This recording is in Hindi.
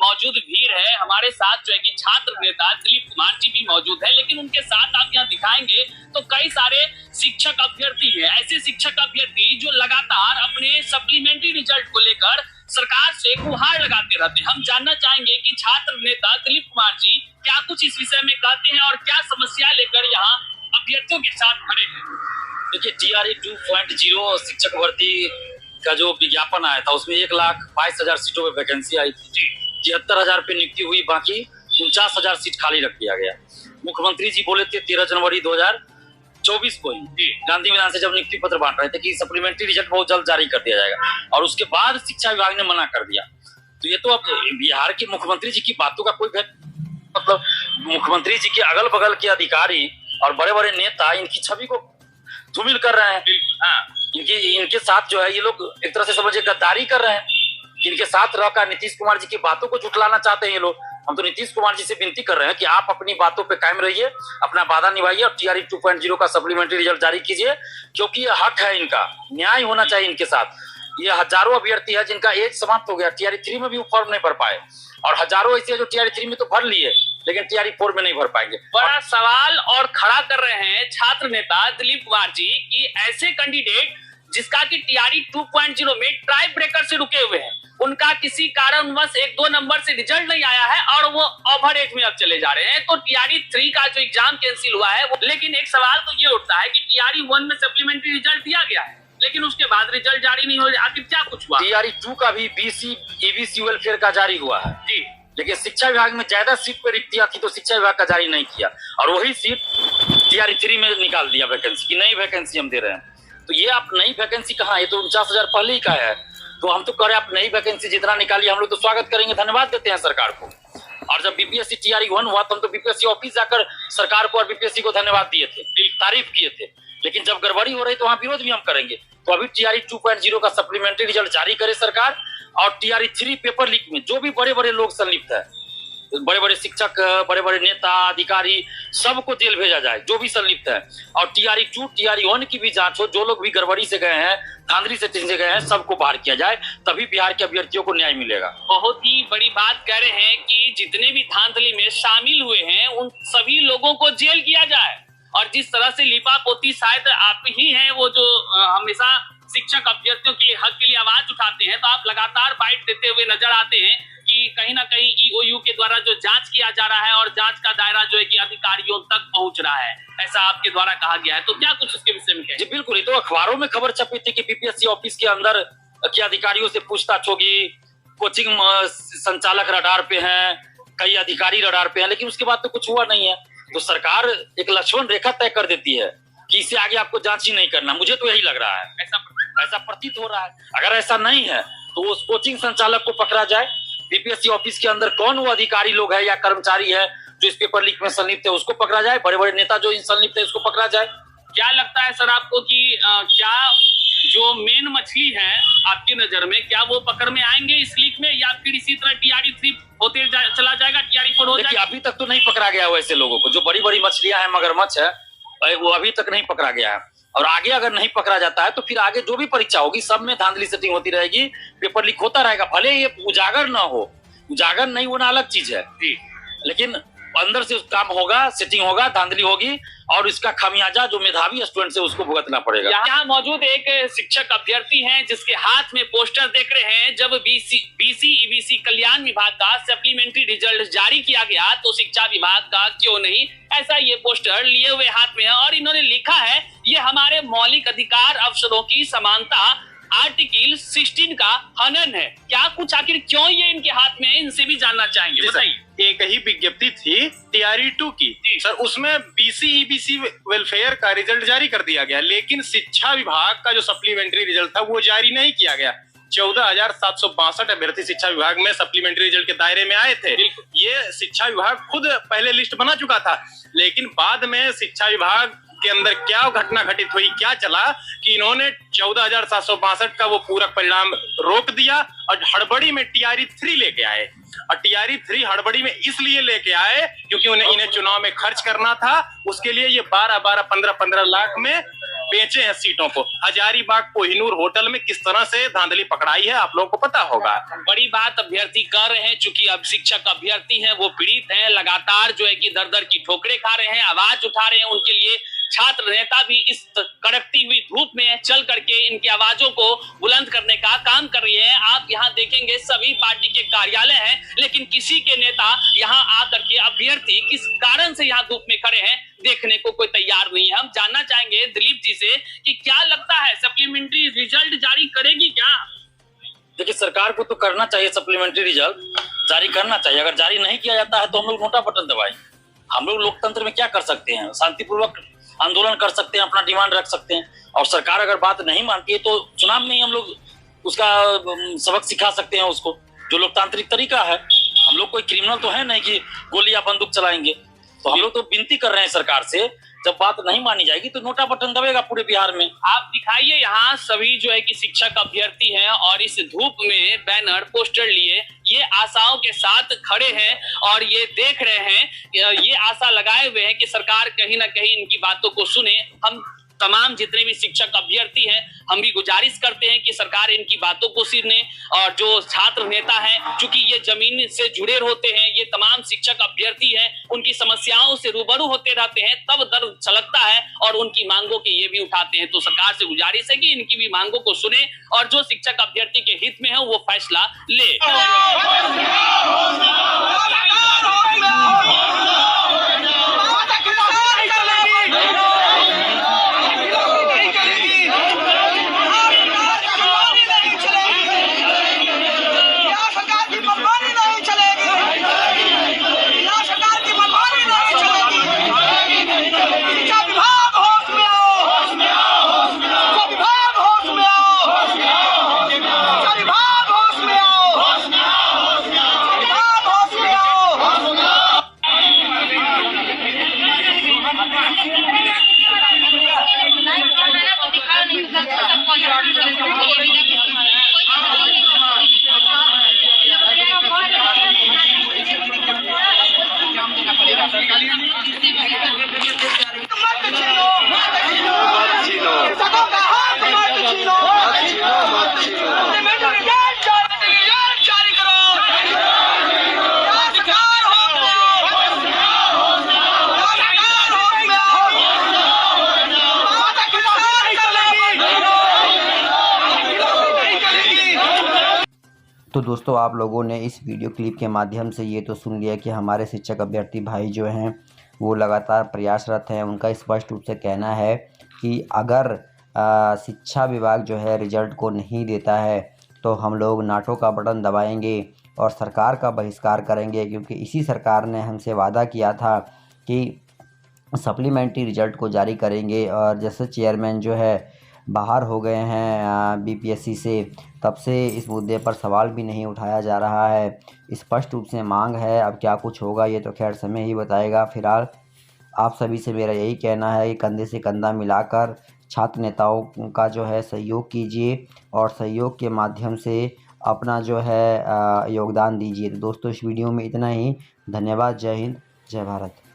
मौजूद भीड़ है। हमारे साथ जो है कि छात्र नेता दिलीप कुमार जी भी मौजूद है, लेकिन उनके साथ आप यहाँ दिखाएंगे तो कई सारे शिक्षक अभ्यर्थी हैं, ऐसे शिक्षक अभ्यर्थी जो लगातार अपने सप्लीमेंट्री रिजल्ट को लेकर सरकार से गुहार लगाते रहते हैं। हम जानना चाहेंगे कि छात्र नेता दिलीप कुमार जी क्या कुछ इस विषय में कहते हैं और क्या समस्या लेकर यहाँ अभ्यर्थियों के साथ खड़े हैं। देखिए, TRE 2.0 शिक्षक भर्ती का जो विज्ञापन आया था उसमें 1,22,000 सीटों पे वैकेंसी आई थी। 73,000 पे नियुक्ति हुई, बाकी 49,000 सीट खाली रख दिया गया। मुख्यमंत्री जी बोले थे 13 जनवरी 2024 को ही गांधी मैदान से जब नियुक्ति पत्र बांट रहे थे कि सप्लीमेंट्री रिजल्ट बहुत जल्द जारी कर दिया जाएगा, और उसके बाद शिक्षा विभाग ने मना कर दिया। तो ये तो अब बिहार के मुख्यमंत्री जी की बातों का कोई मतलब मुख्यमंत्री जी के अगल बगल के अधिकारी और बड़े बड़े नेता इनकी छवि को धूमिल कर रहे हैं। इनके साथ जो है ये लोग एक तरह से समझिए गद्दारी कर रहे हैं। इनके साथ रहकर नीतीश कुमार जी की बातों को झुठलाना चाहते हैं ये लोग। हम तो नीतीश कुमार जी से विनती कर रहे हैं कि आप अपनी बातों पे कायम रहिए, अपना वादा निभाइए और TRE 2.0 का सप्लीमेंट्री रिजल्ट जारी कीजिए, क्योंकि ये हक है इनका, न्याय होना चाहिए इनके साथ। ये हजारों अभ्यर्थी है जिनका एज समाप्त हो गया, TRE 3 में भी वो फॉर्म नहीं भर पाए, और हजारों ऐसे जो TRE 3 में तो भर लिए लेकिन TRE 4 में नहीं भर पाएंगे। बड़ा सवाल और खड़ा कर रहे हैं छात्र नेता दिलीप कुमार जी कि ऐसे कैंडिडेट जिसका कि TRE 2.0 में ट्राई ब्रेकर से रुके हुए हैं, उनका किसी कारणवश 1-2 नंबर से रिजल्ट नहीं आया है और वो ओवर एज में अब चले जा रहे हैं, तो TRE 3 का जो एग्जाम कैंसिल हुआ है लेकिन एक सवाल तो ये उठता है कि TRE 1 में सप्लीमेंट्री रिजल्ट दिया गया है लेकिन उसके बाद रिजल्ट जारी नहीं हो, आखिर क्या कुछ हुआ। TRE 2 का भी BC EBC वेलफेयर का जारी हुआ है जी, लेकिन शिक्षा विभाग में ज्यादा सीट पे रिक्तियां थी तो शिक्षा विभाग का जारी नहीं किया, और वही सीट TRE 3 में निकाल दिया वैकेंसी की नई वैकेंसी हम दे रहे हैं। तो ये आप नई वैकेंसी कहाँ, ये तो 49,000 पहले ही का है। तो हम तो कह रहे हैं आप नई वैकेंसी जितना निकालिए, हम लोग तो स्वागत करेंगे, धन्यवाद देते हैं सरकार को। और जब BPSC TRE 1 हुआ तो हम तो BPSC ऑफिस जाकर सरकार को और BPSC को धन्यवाद दिए थे, तारीफ किए थे, लेकिन जब गड़बड़ी हो रही तो वहाँ विरोध भी हम करेंगे। तो अभी TRE 2.0 का सप्लीमेंट्री रिजल्ट जारी करे सरकार, और TRE 3 पेपर लीक में जो भी बड़े बड़े लोग संलिप्त है, बड़े बड़े शिक्षक, बड़े बड़े नेता, अधिकारी, सबको जेल भेजा जाए जो भी संलिप्त है, और TRE 2 TRE 1 की भी जांच हो, जो लोग भी गड़बड़ी से गए हैं, धांधली से गए हैं, सबको बाहर किया जाए, तभी बिहार के अभ्यर्थियों को न्याय मिलेगा। बहुत ही बड़ी बात कह रहे हैं कि जितने भी धांधली में शामिल हुए हैं उन सभी लोगों को जेल किया जाए, और जिस तरह से लिपा पोती शायद आप ही हैं वो जो हमेशा शिक्षक अभ्यर्थियों के हक के लिए आवाज उठाते हैं, तो आप लगातार बाइट देते हुए नजर आते हैं कि कहीं ना कहीं EOU के द्वारा जो जांच किया जा रहा है और जांच का दायरा जो है कि अधिकारियों तक पहुंच रहा है, ऐसा आपके द्वारा कहा गया है, तो क्या कुछ उसके विषय में? जी बिल्कुल, ये तो अखबारों में खबर छपी थी कि BPSC ऑफिस के अंदर के अधिकारियों से पूछताछ होगी, कोचिंग संचालक रडार पे हैं, कई अधिकारी रडार पे हैं, लेकिन उसके बाद तो कुछ हुआ नहीं है। तो सरकार एक लक्ष्मण रेखा तय कर देती है कि इससे आगे आपको जांच ही नहीं करना। मुझे तो यही लग रहा है, ऐसा प्रतीत हो रहा है। अगर ऐसा नहीं है तो उस कोचिंग संचालक को पकड़ा जाए, BPSC ऑफिस के अंदर कौन वो अधिकारी लोग है या कर्मचारी है जो इस पेपर लीक में संलिप्त है उसको पकड़ा जाए, बड़े बड़े नेता जो इन संलिप्त है उसको पकड़ा जाए। क्या लगता है सर आपको कि क्या जो मेन मछली है आपकी नजर में, क्या वो पकड़ में आएंगे इस लीक में, या फिर इसी तरह TRE 3 होते चला जाएगा, TRE 4 हो जाएगा? अभी तक तो नहीं पकड़ा गया वैसे लोगों को, जो बड़ी बड़ी मछलियां हैं, मगरमच्छ है, वो अभी तक नहीं पकड़ा गया है। और आगे अगर नहीं पकड़ा जाता है तो फिर आगे जो भी परीक्षा होगी सब में धांधली सेटिंग होती रहेगी, पेपर लीक होता रहेगा। भले ये उजागर ना हो, उजागर नहीं होना अलग चीज है, लेकिन अंदर से काम होगा, सेटिंग होगा, धांधली होगी, और इसका खामियाजा जो मेधावी स्टूडेंट है उसको भुगतना पड़ेगा। यहाँ मौजूद एक शिक्षक अभ्यर्थी हैं जिसके हाथ में पोस्टर देख रहे हैं। जब BC EBC कल्याण विभाग का सप्लीमेंट्री रिजल्ट जारी किया गया तो शिक्षा विभाग का क्यों नहीं, ऐसा ये पोस्टर लिए हुए हाथ में है, और इन्होंने लिखा है ये हमारे मौलिक अधिकार अवसरों की समानता आर्टिकल 16 का हनन है। क्या कुछ आखिर क्यों ये इनके हाथ में है, इनसे भी जानना चाहेंगे, बताइए। एक ही विज्ञप्ति थी TRE 2 की सर, उसमें BC EBC वेलफेयर का रिजल्ट जारी कर दिया गया, लेकिन शिक्षा विभाग का जो सप्लीमेंट्री रिजल्ट था वो जारी नहीं किया गया। 14,762 अभ्यर्थी शिक्षा विभाग में सप्लीमेंट्री रिजल्ट के दायरे में आए थे। ये शिक्षा विभाग खुद पहले लिस्ट बना चुका था, लेकिन बाद में शिक्षा विभाग के अंदर क्या घटना घटित हुई, क्या चला कि इन्होंने 14,762 का वो पूरक परिणाम रोक दिया और हड़बड़ी में TRE 3 लेके आए। और TRE 3 हड़बड़ी में इसलिए लेके आए क्योंकि इन्हें चुनाव में खर्च करना था, उसके लिए ये 12-12, 15-15 लाख में बेचे हैं सीटों को। हजारीबाग कोहिनूर होटल में किस तरह से धांधली पकड़ाई है आप लोगों को पता होगा। बड़ी बात अभ्यर्थी कर रहे हैं, चूंकि अब शिक्षक अभ्यर्थी हैं, वो पीड़ित हैं, लगातार जो है कि दर दर की ठोकरें खा रहे हैं, आवाज उठा रहे हैं। उनके लिए छात्र नेता भी इस कड़कती हुई धूप में चल करके इनकी आवाजों को बुलंद करने का काम कर रही है। आप यहाँ देखेंगे सभी पार्टी के कार्यालय हैं, लेकिन किसी के नेता यहाँ आकर के अभ्यर्थी किस कारण से यहाँ धूप में खड़े हैं देखने को कोई तैयार नहीं है। हम जानना चाहेंगे दिलीप जी से कि क्या लगता है सप्लीमेंट्री रिजल्ट जारी करेगी क्या? देखिए, सरकार को तो करना चाहिए, सप्लीमेंट्री रिजल्ट जारी करना चाहिए। अगर जारी नहीं किया जाता है तो हम लोग नोटा बटन दबाएं। हम लोग लोकतंत्र में क्या कर सकते हैं? शांतिपूर्वक आंदोलन कर सकते हैं, अपना डिमांड रख सकते हैं, और सरकार अगर बात नहीं मानती है तो चुनाव में ही हम लोग उसका सबक सिखा सकते हैं उसको, जो लोकतांत्रिक तरीका है। हम लोग कोई क्रिमिनल तो है नहीं कि गोली या बंदूक चलाएंगे। तो हम लोग तो विनती कर रहे हैं सरकार से, जब बात नहीं मानी जाएगी तो नोटा बटन दबेगा पूरे बिहार में। आप दिखाइए यहाँ सभी जो है कि शिक्षक अभ्यर्थी हैं और इस धूप में बैनर पोस्टर लिए ये आशाओं के साथ खड़े हैं और ये देख रहे हैं, ये आशा लगाए हुए हैं कि सरकार कहीं ना कहीं इनकी बातों को सुने। हम तमाम जितने भी शिक्षक अभ्यर्थी हैं हम भी गुजारिश करते हैं कि सरकार इनकी बातों को सुने। और जो छात्र नेता हैं, चूंकि ये जमीन से जुड़े होते हैं, ये तमाम शिक्षक अभ्यर्थी हैं, उनकी समस्याओं से रूबरू होते रहते हैं, तब दर्द छलकता है और उनकी मांगों के ये भी उठाते हैं। तो सरकार से गुजारिश है कि इनकी भी मांगों को सुने और जो शिक्षक अभ्यर्थी के हित में है वो फैसला ले। तो दोस्तों, आप लोगों ने इस वीडियो क्लिप के माध्यम से ये तो सुन लिया कि हमारे शिक्षक अभ्यर्थी भाई जो हैं वो लगातार प्रयासरत हैं। उनका स्पष्ट रूप से कहना है कि अगर शिक्षा विभाग जो है रिजल्ट को नहीं देता है तो हम लोग नाटो का बटन दबाएंगे और सरकार का बहिष्कार करेंगे, क्योंकि इसी सरकार ने हमसे वादा किया था कि सप्लीमेंट्री रिजल्ट को जारी करेंगे। और जैसे चेयरमैन जो है बाहर हो गए हैं बीपीएससी से, तब से इस मुद्दे पर सवाल भी नहीं उठाया जा रहा है। स्पष्ट रूप से मांग है, अब क्या कुछ होगा ये तो खैर समय ही बताएगा। फिलहाल आप सभी से मेरा यही कहना है कि कंधे से कंधा मिलाकर छात्र नेताओं का जो है सहयोग कीजिए और सहयोग के माध्यम से अपना जो है योगदान दीजिए। तो दोस्तों, इस वीडियो में इतना ही। धन्यवाद। जय हिंद, जय भारत।